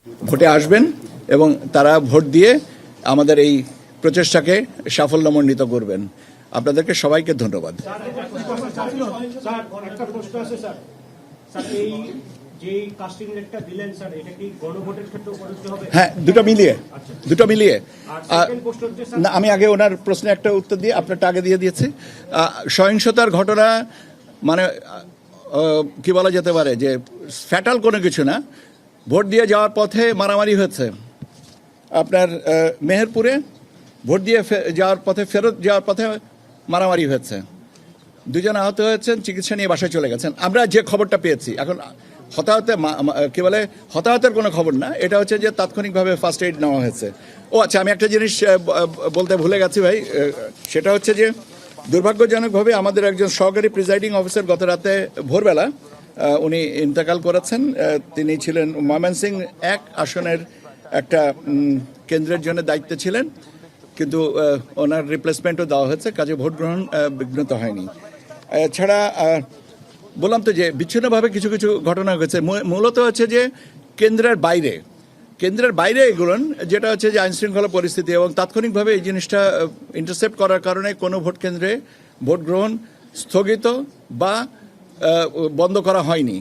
ভোটে আসবেন এবং তারা ভোট দিয়ে আমাদের এই প্রচেষ্টাকে সাফল্যমণ্ডিত করবেন। আপনাদেরকে সবাইকে ধন্যবাদ। হ্যাঁ, দুটো মিলিয়ে না, আমি আগে ওনার প্রশ্নে একটা উত্তর দিয়ে আপনারটা আগে দিয়ে দিয়েছি। সহিংসতার ঘটনা মানে কি বলা যেতে পারে যে ফ্যাটাল কোনো কিছু না। ভোট দিয়ে যাওয়ার পথে মারামারি হয়েছে। আপনার মেহেরপুরে ভোট দিয়ে যাওয়ার পথে ফেরত যাওয়ার পথে মারামারি হয়েছে, 2 জন আহত হয়েছেন, চিকিৎসা নিয়ে বাসায় চলে গেছেন। আমরা যে খবরটা পেয়েছি, এখন কি বলে হতাহতের কোনো খবর না, এটা হচ্ছে যে তাৎক্ষণিকভাবে ফার্স্ট এইড নেওয়া হয়েছে। ও আচ্ছা, আমি একটা জিনিস বলতে ভুলে গেছি ভাই, সেটা হচ্ছে যে দুর্ভাগ্যজনকভাবে আমাদের একজন সহকারী প্রিজাইডিং অফিসার গত রাতে ভোরবেলা উনি ইন্তেকাল করেছেন। তিনি ছিলেন ময়মনসিংহ 1 আসনের একটা কেন্দ্রের জন্য দায়িত্বে ছিলেন, কিন্তু ওনার রিপ্লেসমেন্টও দেওয়া হয়েছে, কাজে ভোট গ্রহণ বিঘ্নিত হয়নি। এছাড়া বললাম তো যে বিচ্ছিন্নভাবে কিছু কিছু ঘটনা হয়েছে, মূলত হচ্ছে যে কেন্দ্রের বাইরে এগুলো, যেটা হচ্ছে যে আইনশৃঙ্খলা পরিস্থিতি এবং তাৎক্ষণিকভাবে এই জিনিসটা ইন্টারসেপ্ট করার কারণে কোনো ভোট কেন্দ্রে ভোট গ্রহণ স্থগিত বা বন্ধ করা হয়নি।